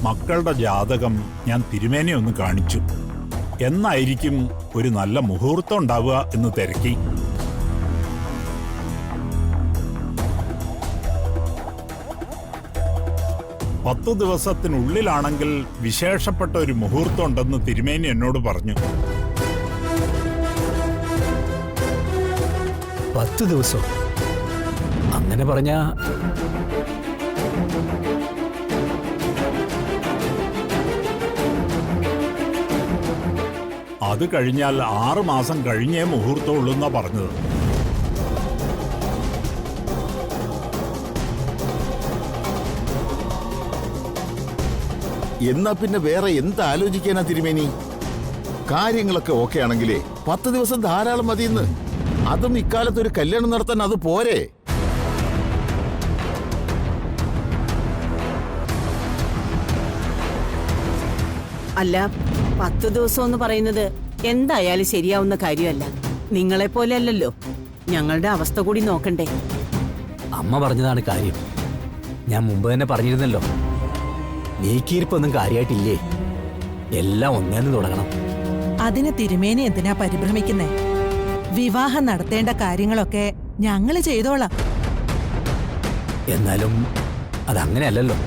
മക്കളുടെ ജാതകം ഞാൻ തിരുമേനെ ഒന്ന് കാണിച്ചു. എന്നായിരിക്കും ഒരു നല്ല മുഹൂർത്തം ഉണ്ടാവുക എന്ന് തിരക്കി. പത്തു ദിവസത്തിനുള്ളിലാണെങ്കിൽ വിശേഷപ്പെട്ട ഒരു മുഹൂർത്തം ഉണ്ടെന്ന് തിരുമേനി എന്നോട് പറഞ്ഞു. 10 ദിവസം അങ്ങനെ പറഞ്ഞ അത് കഴിഞ്ഞാൽ 6 മാസം കഴിഞ്ഞേ മുഹൂർത്തമുള്ളൂ എന്നാ പറഞ്ഞത്. എന്നാ പിന്നെ വേറെ എന്ത് ആലോചിക്കാനാ തിരുമേനി? കാര്യങ്ങളൊക്കെ ഓക്കെ ആണെങ്കിലേ 10 ദിവസം ധാരാളം മതിയെന്ന്. അതും ഇക്കാലത്ത് ഒരു കല്യാണം നടത്താൻ അത് പോരെ? അല്ല, 10 ദിവസം എന്ന് പറയുന്നത് എന്തായാലും ശരിയാവുന്ന കാര്യമല്ല. നിങ്ങളെപ്പോലെ അല്ലല്ലോ, ഞങ്ങളുടെ അവസ്ഥ കൂടി നോക്കണ്ടേ. അമ്മ പറഞ്ഞതാണ് കാര്യം. ഞാൻ മുമ്പ് തന്നെ പറഞ്ഞിരുന്നല്ലോ, നീക്കിയിരിപ്പൊന്നും കാര്യമായിട്ടില്ലേ, എല്ലാം ഒന്നേന്ന് തുടങ്ങണം. അതിന് തിരുമേനി എന്തിനാ പരിഭ്രമിക്കുന്നേ? വിവാഹം നടത്തേണ്ട കാര്യങ്ങളൊക്കെ ഞങ്ങള് ചെയ്തോളാം. എന്നാലും അതങ്ങനെയല്ലല്ലോ.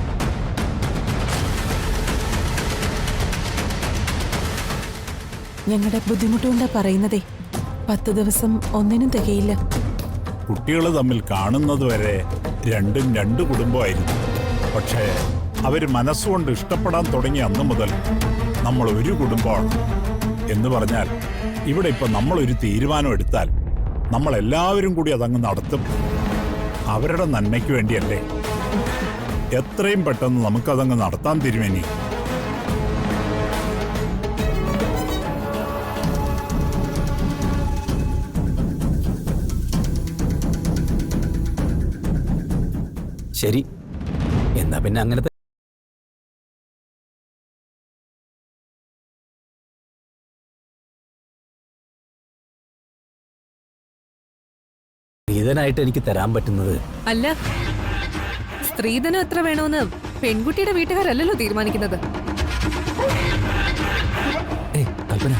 ഞങ്ങളുടെ ബുദ്ധിമുട്ടുകൊണ്ടാ പറയുന്നതേ. 10 ദിവസം ഒന്നിനും തികയില്ല. കുട്ടികൾ തമ്മിൽ കാണുന്നത് വരെ രണ്ടും രണ്ട് കുടുംബമായിരുന്നു. പക്ഷേ അവർ മനസ്സുകൊണ്ട് ഇഷ്ടപ്പെടാൻ തുടങ്ങിയ അന്നു മുതൽ നമ്മൾ ഒരു കുടുംബമാണ് എന്ന് പറഞ്ഞാൽ, ഇവിടെ ഇപ്പം നമ്മളൊരു തീരുമാനം എടുത്താൽ നമ്മളെല്ലാവരും കൂടി അതങ്ങ് നടത്തും. അവരുടെ നന്മയ്ക്ക് വേണ്ടിയല്ലേ. എത്രയും പെട്ടെന്ന് നമുക്കതങ്ങ് നടത്താൻ തിരുമേനി. ശരി, എന്നാ പിന്നെ അങ്ങനത്തെ സ്ത്രീധനായിട്ട് എനിക്ക് തരാൻ പറ്റുന്നത്. അല്ല, സ്ത്രീധനം എത്ര വേണമെന്ന് പെൺകുട്ടിയുടെ വീട്ടുകാരല്ലല്ലോ തീരുമാനിക്കുന്നത്. കൽപ്പന,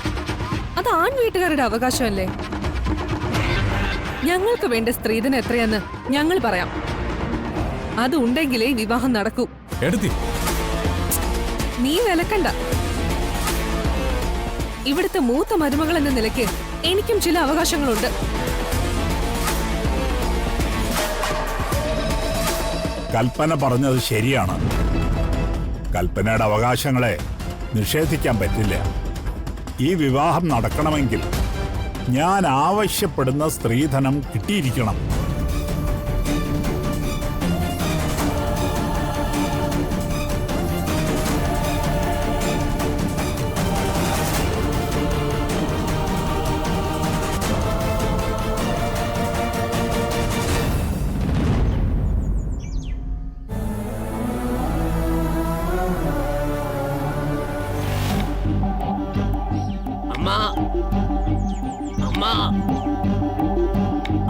അത് ആൺ വീട്ടുകാരുടെ അവകാശമല്ലേ. ഞങ്ങൾക്ക് വേണ്ട സ്ത്രീധനം എത്രയാന്ന് ഞങ്ങൾ പറയാം. അത് ഉണ്ടെങ്കിലേ വിവാഹം നടക്കൂ. നീ വിലക്കണ്ട. ഇവിടുത്തെ മൂത്ത മരുമകൾ എന്ന നിലയ്ക്ക് എനിക്കും ചില അവകാശങ്ങളുണ്ട്. കൽപ്പന പറഞ്ഞത് ശരിയാണ്. കൽപ്പനയുടെ അവകാശങ്ങളെ നിഷേധിക്കാൻ പറ്റില്ല. ഈ വിവാഹം നടക്കണമെങ്കിൽ ഞാൻ ആവശ്യപ്പെടുന്ന സ്ത്രീധനം കിട്ടിയിരിക്കണം.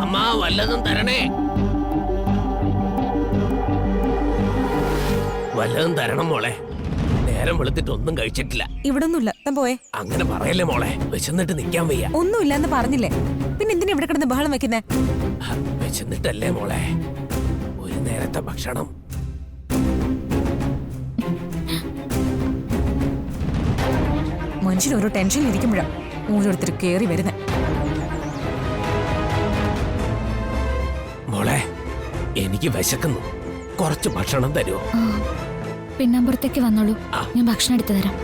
അമ്മാ, വല്ലതും തരണേ, വല്ലതും തരണം മോളെ. നേരം വെളുത്തിട്ട് ഒന്നും കഴിച്ചിട്ടില്ല. ഇവിടെ ഒന്നുമില്ല, താൻ പോയെ. അങ്ങനെ പറയല്ലേ മോളെ, വിശന്നിട്ട് നിൽക്കാൻ വയ്യ. ഒന്നുമില്ല എന്ന് പറഞ്ഞില്ലേ, പിന്നെ എന്തിനാ ഇവിടെ കിടന്ന് ബഹളം വെക്കുന്നേ? വിശന്നിട്ടല്ലേ മോളെ, ഒരു നേരത്തെ ഭക്ഷണം. മനുഷ്യൻ ഓരോ ടെൻഷനിൽ ഇരിക്കുമ്പോഴാ ഓരോരുത്തർ കേറി വരുന്നേ. മോളെ, എനിക്ക് വിശക്കുന്നു, കുറച്ച് ഭക്ഷണം തരുമോ? പിന്നമ്പുറത്തേക്ക് വന്നോളൂ, ഞാൻ ഭക്ഷണം എടുത്തു തരാം.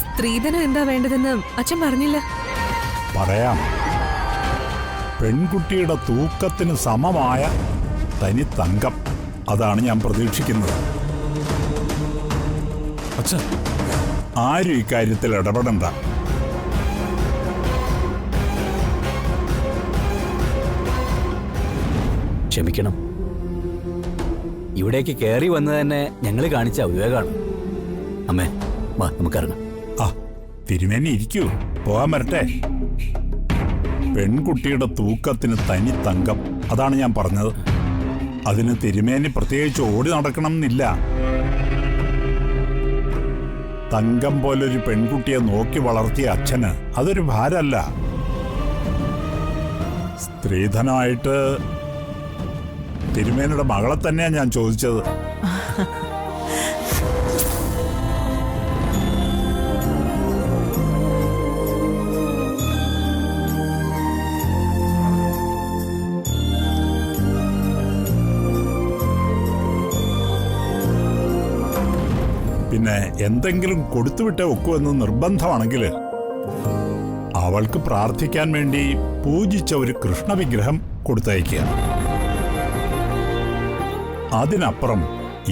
സ്ത്രീധനം എന്താ വേണ്ടതെന്ന് അച്ഛൻ പറഞ്ഞില്ല. പറയാം. പെൺകുട്ടിയുടെ തൂക്കത്തിന് സമമായ തനി തങ്കം, അതാണ് ഞാൻ പ്രതീക്ഷിക്കുന്നത്. അച്ഛൻ ആരും ഇക്കാര്യത്തിൽ ഇടപെടണ്ട. ക്ഷമിക്കണം. ഇവിടേക്ക് കയറി വന്നത് തന്നെ ഞങ്ങൾ കാണിച്ച അവിവേകാണ്. അമ്മേ, വാ നമുക്കിറങ്ങാം. ആ തിരുമേനി ഇരിക്കൂ, പോകാൻ വരട്ടെ. പെൺകുട്ടിയുടെ തൂക്കത്തിന് തനി തങ്കം, അതാണ് ഞാൻ പറഞ്ഞത്. അതിന് തിരുമേനി പ്രത്യേകിച്ച് ഓടി നടക്കണം എന്നില്ല. തങ്കം പോലൊരു പെൺകുട്ടിയെ നോക്കി വളർത്തിയ അച്ഛന് അതൊരു ഭാരമല്ല. സ്ത്രീധനമായിട്ട് തിരുമേനിയുടെ മകളെ തന്നെയാണ് ഞാൻ ചോദിച്ചത്. പിന്നെ എന്തെങ്കിലും കൊടുത്തുവിട്ടേ ഒക്കുമെന്ന് നിർബന്ധമാണെങ്കിൽ അവൾക്ക് പ്രാർത്ഥിക്കാൻ വേണ്ടി പൂജിച്ച ഒരു കൃഷ്ണവിഗ്രഹം കൊടുത്തയക്കുക. അതിനപ്പുറം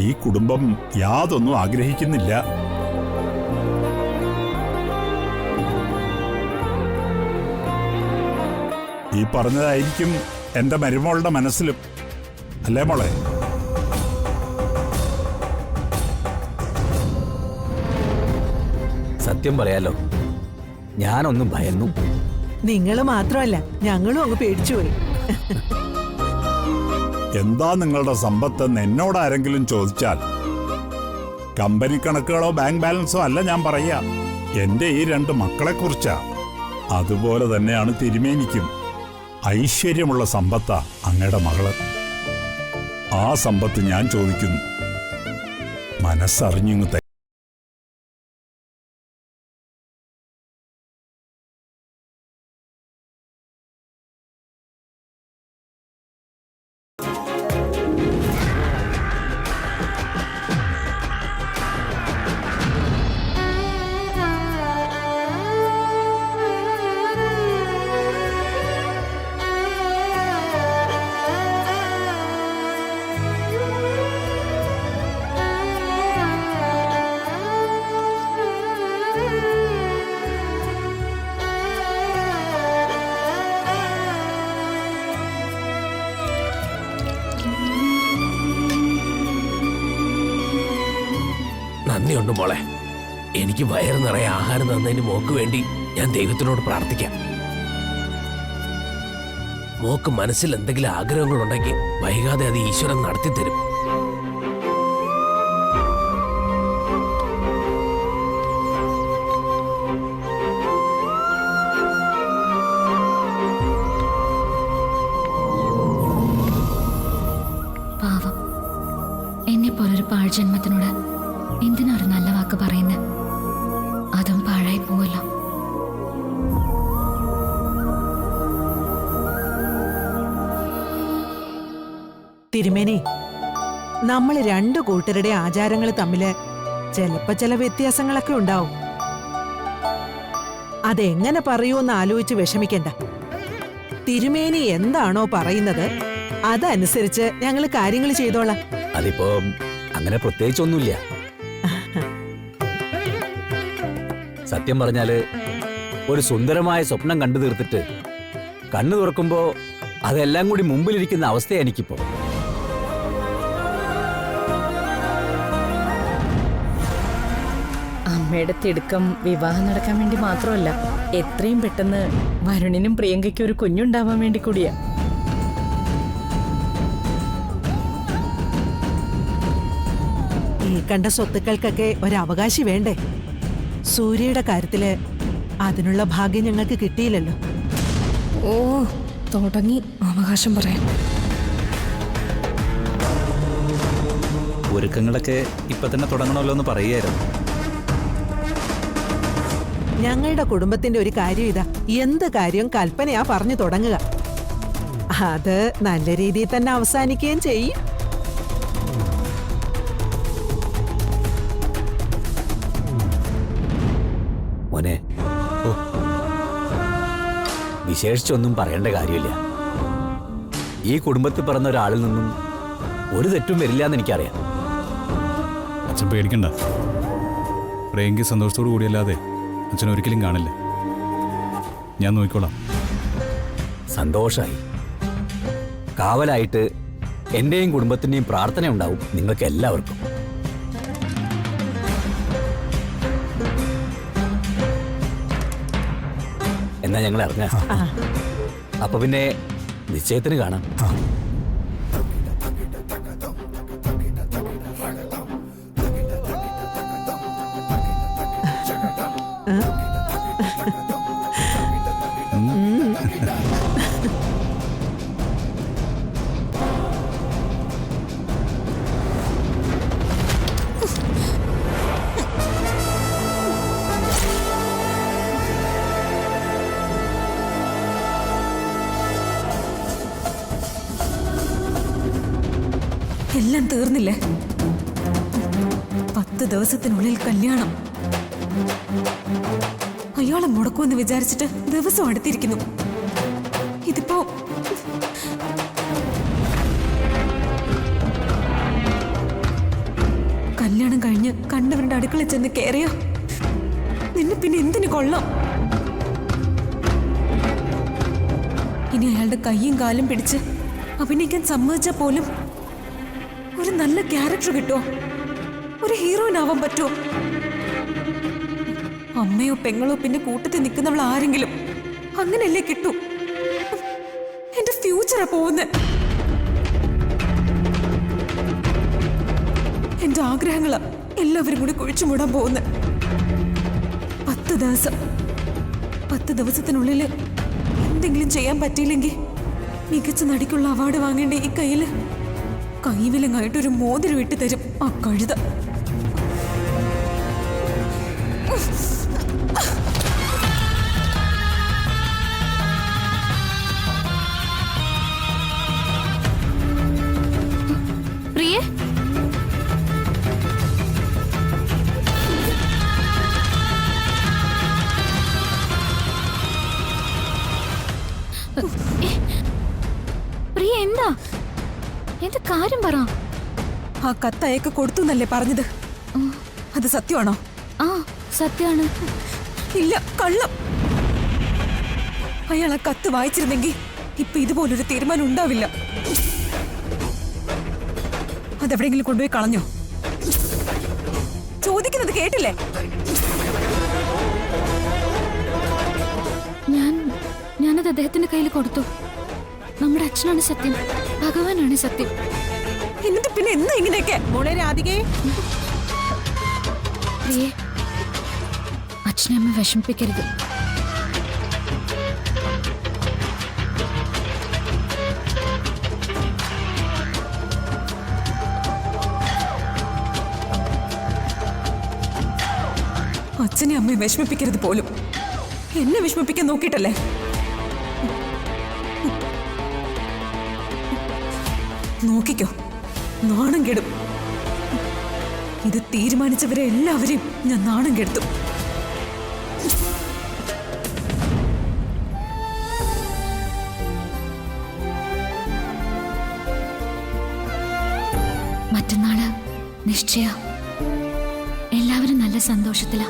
ഈ കുടുംബം യാതൊന്നും ആഗ്രഹിക്കുന്നില്ല. ഈ പറഞ്ഞതായിരിക്കും എന്റെ മരുമോളുടെ മനസ്സിലും, അല്ലേ മോളെ? സത്യം പറയാലോ, ഞാനൊന്നും ഭയന്നു. നിങ്ങൾ മാത്രമല്ല, ഞങ്ങളും അങ്ങ് പേടിച്ചുപോയി. എന്താ നിങ്ങളുടെ സമ്പത്തെന്ന് എന്നോട് ആരെങ്കിലും ചോദിച്ചാൽ കമ്പനി കണക്കുകളോ ബാങ്ക് ബാലൻസോ അല്ല ഞാൻ പറയാ, എന്റെ ഈ 2 മക്കളെക്കുറിച്ചാ. അതുപോലെ തന്നെയാണ് തിരുമേനിക്കും. ഐശ്വര്യമുള്ള സമ്പത്താ അങ്ങയുടെ മകള്. ആ സമ്പത്ത് ഞാൻ ചോദിക്കുന്നു, മനസ്സറിഞ്ഞിങ്ങ് തരും. നന്ദിയുണ്ട് മോളെ. എനിക്ക് വയറ് നിറയെ ആഹാരം തന്നതിന് മോക്ക് വേണ്ടി ഞാൻ ദൈവത്തിനോട് പ്രാർത്ഥിക്കാം. മോക്ക് മനസ്സിൽ എന്തെങ്കിലും ആഗ്രഹങ്ങളുണ്ടെങ്കിൽ വൈകാതെ അത് ഈശ്വരൻ നടത്തിത്തരും. പാവം, എന്നെ പോലൊരു പാഴ്ജന്മത്തിനോട് എന്തിനാ ഒരു നല്ല വാക്ക് പറയുന്നത്? അതും പാഴായി പോവല്ലോ. തിരുമേനി, നമ്മൾ 2 കൂട്ടരുടെ ആചാരങ്ങൾ തമ്മില് ചിലപ്പോ ചില വ്യത്യാസങ്ങളൊക്കെ ഉണ്ടാവും. അതെങ്ങനെ പറയൂന്ന് ആലോചിച്ച് വിഷമിക്കണ്ട. തിരുമേനി എന്താണോ പറയുന്നത് അതനുസരിച്ച് ഞങ്ങൾ കാര്യങ്ങൾ ചെയ്തോളാം. അതിപ്പോ അങ്ങനെ പ്രത്യേകിച്ചൊന്നുമില്ല. സത്യം പറഞ്ഞാല് ഒരു സുന്ദരമായ സ്വപ്നം കണ്ടു തീർത്തിട്ട് കണ്ണു തുറക്കുമ്പോ അതെല്ലാം കൂടി മുമ്പിലിരിക്കുന്ന അവസ്ഥയാണ് എനിക്കിപ്പോ. അമ്മയുടെ തിടുക്കം വിവാഹം നടക്കാൻ വേണ്ടി മാത്രമല്ല, എത്രയും പെട്ടെന്ന് വരുണിനും പ്രിയങ്കയ്ക്കും ഒരു കുഞ്ഞുണ്ടാവാൻ വേണ്ടി കൂടിയാ. ഈ കണ്ട സ്വത്തുക്കൾക്കൊക്കെ ഒരവകാശി വേണ്ടേ? സൂര്യയുടെ കാര്യത്തില് അതിനുള്ള ഭാഗ്യം ഞങ്ങൾക്ക് കിട്ടിയില്ലല്ലോ. ഓ, തുടങ്ങി അവകാശം പറയാം. ഒരുക്കങ്ങളൊക്കെ ഇപ്പൊ തന്നെ തുടങ്ങണമല്ലോ എന്ന് പറയുകയായിരുന്നു. ഞങ്ങളുടെ കുടുംബത്തിന്റെ ഒരു കാര്യം ഇതാ, എന്ത് കാര്യം കൽപ്പനയാ പറഞ്ഞു തുടങ്ങുക. അത് നല്ല രീതിയിൽ തന്നെ അവസാനിക്കുകയും ചെയ്യും. മോനെ, വിശേഷിച്ചൊന്നും പറയേണ്ട കാര്യമില്ല. ഈ കുടുംബത്തിൽ പിറന്ന ഒരാളിൽ നിന്നും ഒരു തെറ്റും വരില്ല എന്ന് എനിക്കറിയാം. അച്ഛൻ പേടിക്കണ്ട. പ്രിയങ്കി സന്തോഷത്തോടു കൂടിയല്ലാതെ അച്ഛൻ ഒരിക്കലും കാണില്ല. ഞാൻ നോക്കിക്കോളാം. സന്തോഷായി. കാവലായിട്ട് എന്റെയും കുടുംബത്തിന്റെയും പ്രാർത്ഥന ഉണ്ടാവും നിങ്ങൾക്ക് എല്ലാവർക്കും. എന്നാ ഞങ്ങൾ ഇറങ്ങാം. അപ്പൊ പിന്നെ നിശ്ചയത്തിന് കാണാം. എല്ലാം തീർന്നില്ലേ? 10 ദിവസത്തിനുള്ളിൽ കല്യാണം. അയാളെ മുടക്കുമെന്ന് വിചാരിച്ചിട്ട് ദിവസം അടുത്തിരിക്കുന്നു. ഇതിപ്പോ കല്യാണം കഴിഞ്ഞ് കണ്ടവരുടെ അടുക്കള ചെന്ന് കയറിയ നിന്നെ പിന്നെ എന്തിനു കൊള്ളാം? ഇനി അയാളുടെ കൈയും കാലും പിടിച്ച് അഭിനയിക്കാൻ സമ്മതിച്ചാൽ പോലും ഒരു നല്ല ക്യാരക്ടർ കിട്ടുമോ? ഒരു ഹീറോയിൻ ആവാൻ പറ്റുമോ? അമ്മയോ പെങ്ങളോ പിന്നെ കൂട്ടത്തിൽ നിൽക്കുന്നവൾ ആരെങ്കിലും അങ്ങനെയല്ലേ കിട്ടൂ? എന്റെ ഫ്യൂച്ചറാ പോകുന്നത്. എന്റെ ആഗ്രഹങ്ങളാ എല്ലാവരും കൂടി കുഴിച്ചു മൂടാൻ പോകുന്നത്. 10 ദിവസത്തിനുള്ളിൽ എന്തെങ്കിലും ചെയ്യാൻ പറ്റിയില്ലെങ്കിൽ മികച്ച നടിക്കുള്ള അവാർഡ് വാങ്ങേണ്ട ഈ കയ്യില് കൈവിലങ്ങായിട്ടൊരു മോതിരം ഇട്ട് തരും ആ കഴുത. പ്രിയേ, പ്രിയ എന്താ? എന്ത് കാര്യം പറ. ആ കത്ത് അയക്ക് കൊടുത്തു എന്നല്ലേ പറഞ്ഞത്? അത് സത്യമാണോ? ആ സത്യമാണ്. ഇല്ല, കള്ളം. അയാൾ ആ കത്ത് വായിച്ചിരുന്നെങ്കിൽ ഇപ്പൊ ഇതുപോലൊരു തീരുമാനം ഉണ്ടാവില്ല. അതെവിടെയെങ്കിലും കൊണ്ടുപോയി കളഞ്ഞോ? ചോദിക്കുന്നത് കേട്ടില്ലേ? ഞാനത് അദ്ദേഹത്തിന്റെ കയ്യിൽ കൊടുത്തു. നമ്മുടെ അച്ഛനാണ് സത്യം, ഭഗവാനാണ് സത്യം. എന്നിട്ട് പിന്നെ എന്താ ഇങ്ങനെയൊക്കെ? മോളെ രാധികേ, പ്രിയേ, അച്ഛനെ അമ്മ വിഷമിപ്പിക്കരുത്. അച്ഛനെ അമ്മയെ വിഷമിപ്പിക്കരുത് പോലും. എന്നെ വിഷമിപ്പിക്കാൻ നോക്കിയിട്ടല്ലേ? നോക്കിക്കോ, നാണം കെടും. ഇത് തീരുമാനിച്ചവരെ എല്ലാവരെയും ഞാൻ നാണം കെടുത്തു. മറ്റന്നാള് നിശ്ചയ. എല്ലാവരും നല്ല സന്തോഷത്തിലാ.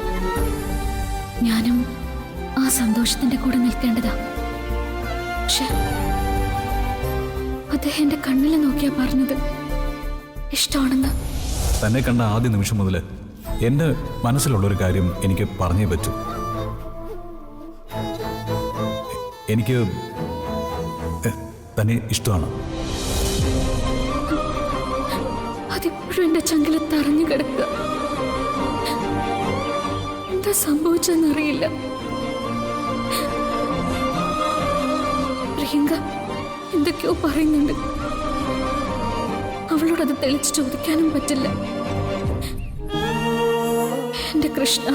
ഞാനും ആ സന്തോഷത്തിന്റെ കൂടെ നിൽക്കേണ്ടതാ. പക്ഷെ അദ്ദേഹം എന്റെ കണ്ണിൽ നോക്കിയാ പറഞ്ഞത് ഇഷ്ടമാണെന്ന്. തന്നെ കണ്ട ആദ്യ നിമിഷം മുതൽ എൻ്റെ മനസ്സിലുള്ളൊരു കാര്യം എനിക്ക് പറഞ്ഞേ പറ്റൂ. എനിക്ക് തന്നെ ഇഷ്ടമാണ്. അതിപ്പോഴും എന്റെ ചങ്കില് തറഞ്ഞു കിടക്കുക. എന്താ സംഭവിച്ചെന്നറിയില്ല. പ്രിയങ്ക എന്തൊക്കെയോ പറയുന്നുണ്ട്. അവളോടത് തെളിച്ച് ചോദിക്കാനും പറ്റില്ല. എന്റെ കൃഷ്ണ,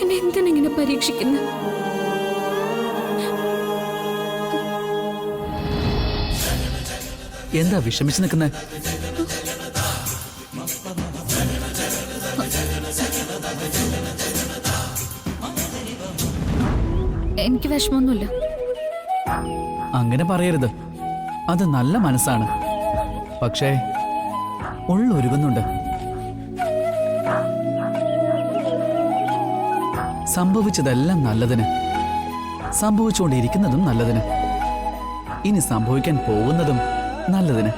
എന്നെ എന്തിനെങ്ങനെ പരീക്ഷിക്കുന്നു? എന്താ വിഷമിച്ച് നിൽക്കുന്നേ? എനിക്ക് വിഷമമൊന്നുമില്ല. അങ്ങനെ പറയരുത്. അത് നല്ല മനസ്സാണ്. പക്ഷേ ഉള്ളൊരുകുന്നുണ്ട്. സംഭവിച്ചതെല്ലാം നല്ലതിന്, സംഭവിച്ചുകൊണ്ടിരിക്കുന്നതും നല്ലതിന്. ഇനി സംഭവിക്കാൻ പോകുന്നതും നല്ലതിന്.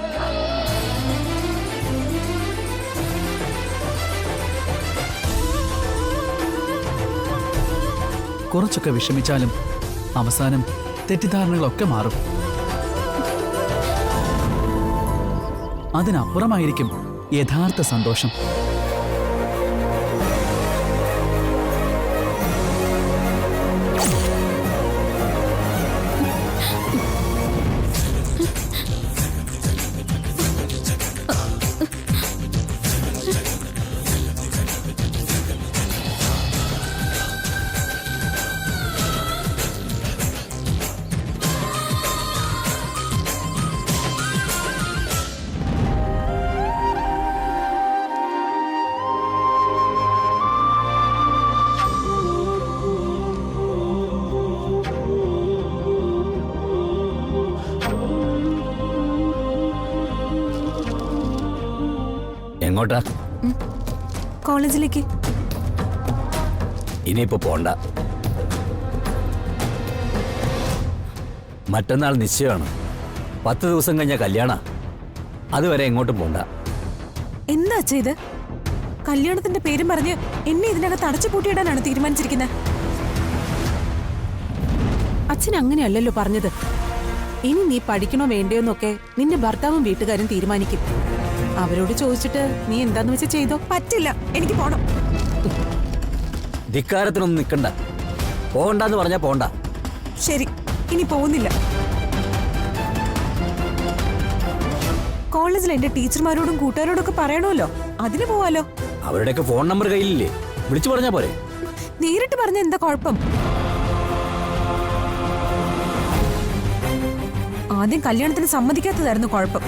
കുറച്ചൊക്കെ വിഷമിച്ചാലും അവസാനം തെറ്റിദ്ധാരണകളൊക്കെ മാറും. അതിനപ്പുറമായിരിക്കും യഥാർത്ഥ സന്തോഷം. എങ്ങോട്ടാ? കോളേജിലേക്ക്. ഇനിയിപ്പോ പോണ്ട. മറ്റന്നാൾ നിശ്ചയമാണ്. 10 ദിവസം കഴിഞ്ഞ കല്യാണ. അതുവരെ എങ്ങോട്ടും പോണ്ട. എന്താ അച്ഛാ ഇത്? കല്യാണത്തിന്റെ പേരും പറഞ്ഞ് എന്നെ ഇതിനകത്ത് അടച്ചു പൂട്ടിയിടാനാണ് തീരുമാനിച്ചിരിക്കുന്നത്. അച്ഛൻ അങ്ങനെയല്ലല്ലോ പറഞ്ഞത്. ഇനി നീ പഠിക്കണോ വേണ്ടയോന്നൊക്കെ നിന്റെ ഭർത്താവും വീട്ടുകാരും തീരുമാനിക്കും. അവരോട് ചോദിച്ചിട്ട് നീ എന്താന്ന് വെച്ച് ചെയ്തോ. പറ്റില്ല, എനിക്ക് പോണം. ധിക്കാരത്തിനൊന്നും നിൽക്കണ്ട. പോകണ്ടെന്ന് പറഞ്ഞാ പോണ്ട. ശരി, ഇനി പോകുന്നില്ല. കോളേജിൽ എന്റെ ടീച്ചർമാരോടും കൂട്ടുകാരോടും ഒക്കെ പറയണമല്ലോ, അതിന് പോവാലോ. അവരുടെയൊക്കെ ഫോൺ നമ്പർ കയ്യിലില്ലേ? വിളിച്ചു പറഞ്ഞാ പോരെ? നേരിട്ട് പറഞ്ഞ എന്താ കുഴപ്പം? ആദ്യം കല്യാണത്തിന് സമ്മതിക്കാത്തതായിരുന്നു കുഴപ്പം.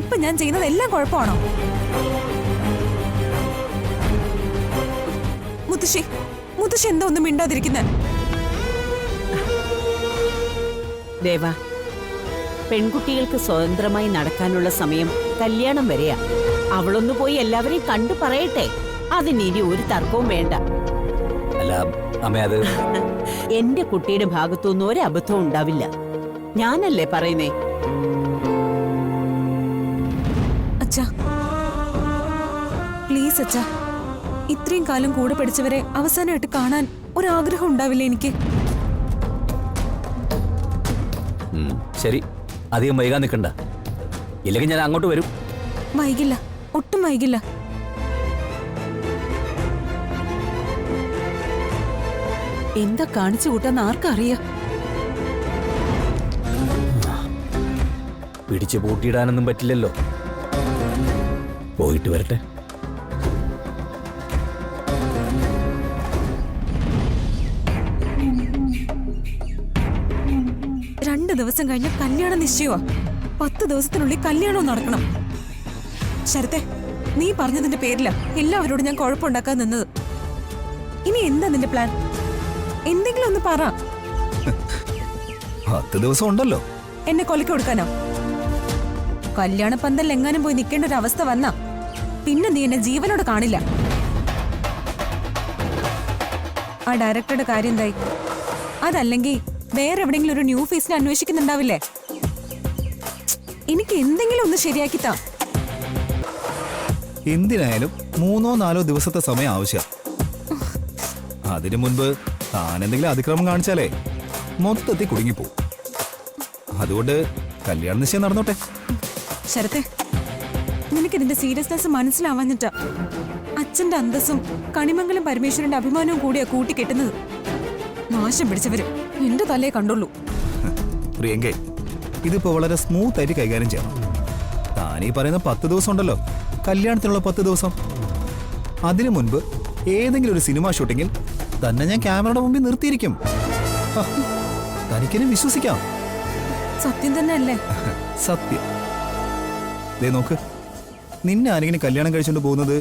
ഇപ്പൊ ഞാൻ ചെയ്യുന്നത് എല്ലാം കുഴപ്പമാണോ? മുത്തശ്ശി, മുത്തശ്ശി എന്താ ഒന്നും മിണ്ടാതിരിക്കുന്നെ? ദേവ, പെൺകുട്ടികൾക്ക് സ്വതന്ത്രമായി നടക്കാനുള്ള സമയം കല്യാണം വരെയാ. അവളൊന്നു പോയി എല്ലാവരെയും കണ്ടു പറയട്ടെ. അതിനിനി ഒരു തർക്കവും വേണ്ട. അല്ല അമ്മ, അത് എന്റെ കുട്ടിയുടെ ഭാഗത്തുനിന്ന് ഒരു അബദ്ധവും ഉണ്ടാവില്ല. ഞാനല്ലേ പറയുന്നേ. അച്ഛാ, പ്ലീസ് അച്ഛാ, ഇത്രയും കാലം കൂടെ പഠിച്ചവരെ അവസാനമായിട്ട് കാണാൻ ഒരാഗ്രഹം ഉണ്ടാവില്ല എനിക്ക്. ശരി, അധികം വൈകാൻ നിൽക്കണ്ട. ഇല്ലെങ്കിൽ ഞാൻ അങ്ങോട്ട് വരും. വൈകില്ല, ഒട്ടും വൈകില്ല. എന്താ കാണിച്ചു കൂട്ടാന്ന് ആർക്കറിയാം. പിടിച്ചു പൂട്ടിയിടാനൊന്നും പറ്റില്ലല്ലോ. പോയിട്ട് വരട്ടെ. രണ്ട് ദിവസം കഴിഞ്ഞ കല്യാണം നിശ്ചയമാ. 10 ദിവസത്തിനുള്ളിൽ കല്യാണവും നടക്കണം. ശരത്തെ, നീ പറഞ്ഞതിന്റെ പേരില എല്ലാവരോടും ഞാൻ കുഴപ്പമുണ്ടാക്കാൻ നിന്നത്. ഇനി എന്താ നിന്റെ പ്ലാൻ? എന്തെങ്കിലും ഒന്ന് പറ. 10 ദിവസം ഉണ്ടല്ലോ. എന്നെ കൊലക്ക് കൊടുക്കാനോ? കല്യാണ പന്തൽ എങ്ങാനും പോയി നിൽക്കേണ്ട ഒരു അവസ്ഥ വന്നാ പിന്നെ നീ എന്നെ ജീവനോട് കാണില്ല. ആ ഡയറക്ടറുടെ കാര്യം എന്തായി? അതല്ലെങ്കിൽ വേറെ എവിടെയെങ്കിലും ഒരു ന്യൂ ഫേസിനെ അന്വേഷിക്കുന്നുണ്ടാവില്ലേ? എനിക്ക് എന്തെങ്കിലും ഒന്ന് ശരിയാക്കിത്താ. എന്തിനായാലും 3-4 ദിവസത്തെ സമയം ആവശ്യം. അതിനു മുൻപ് താൻ എന്തെങ്കിലും അതിക്രമം കാണിച്ചാലേ മൊത്തത്തിൽ കുടുങ്ങിപ്പോവും. അതുകൊണ്ട് കല്യാണ നിശ്ചയം നടന്നോട്ടെ. ശരത്തെ, നിനക്കിതിന്റെ സീരിയസ്നെസ് മനസ്സിലാവാഞ്ഞിട്ടാ. അച്ഛന്റെ അന്തസ്സും കണിമംഗലം പരമേശ്വരന്റെ അഭിമാനവും കൂടിയാ കൂട്ടിക്കെട്ടുന്നത്. നാശം പിടിച്ചവര് എന്റെ തലയെ കണ്ടുള്ളൂ. പ്രിയങ്കേ, ഇതിപ്പോ വളരെ സ്മൂത്ത് ആയിട്ട് കൈകാര്യം ചെയ്യണം. താനീ പറയുന്ന 10 ദിവസം ഉണ്ടല്ലോ, കല്യാണത്തിനുള്ള 10 ദിവസം. അതിനു മുൻപ് ഏതെങ്കിലും ഒരു സിനിമ ഷൂട്ടിങ്ങിൽ തന്നെ ഞാൻ ക്യാമറയുടെ മുമ്പിൽ നിർത്തിയിരിക്കും. തനിക്കെന്നെ വിശ്വസിക്കാം. സത്യം തന്നെ അല്ലേ? സത്യം. ദേ നോക്ക്, നിന്നെ ആരെങ്കിലും കല്യാണം കഴിച്ചുകൊണ്ട് പോകുന്നത്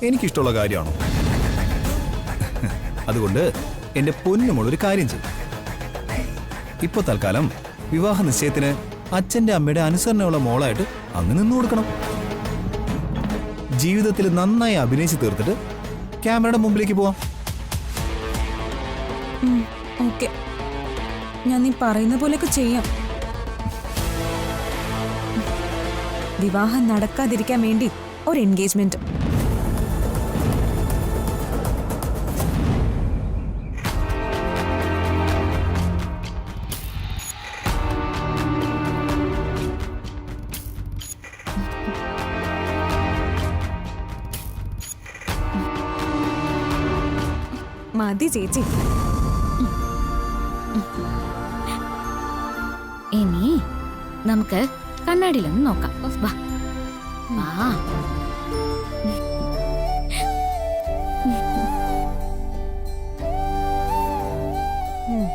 എനിക്കിഷ്ടമുള്ള കാര്യമാണോ? അതുകൊണ്ട് എന്റെ പൊന്നുമോളൊരു കാര്യം ചെയ്യും. ഇപ്പൊ തൽക്കാലം വിവാഹ നിശ്ചയത്തിന് അച്ഛന്റെ അമ്മയുടെ അനുസരണയുള്ള മോളായിട്ട് അങ്ങ് നിന്നു കൊടുക്കണം. ജീവിതത്തിൽ നന്നായി അഭിനയിച്ച് തീർത്തിട്ട് ക്യാമറയുടെ മുമ്പിലേക്ക് പോവാം. ഓക്കെ, ഞാൻ നീ പറയുന്ന പോലെയൊക്കെ ചെയ്യാം. വിവാഹം നടക്കാതിരിക്കാൻ വേണ്ടി ഒരു എൻഗേജ്മെന്റ്. മതി ചേച്ചി. ഇനി നമുക്ക് കണ്ണാടിയിലൊന്ന് നോക്കാം. വാ വാ. ഉം.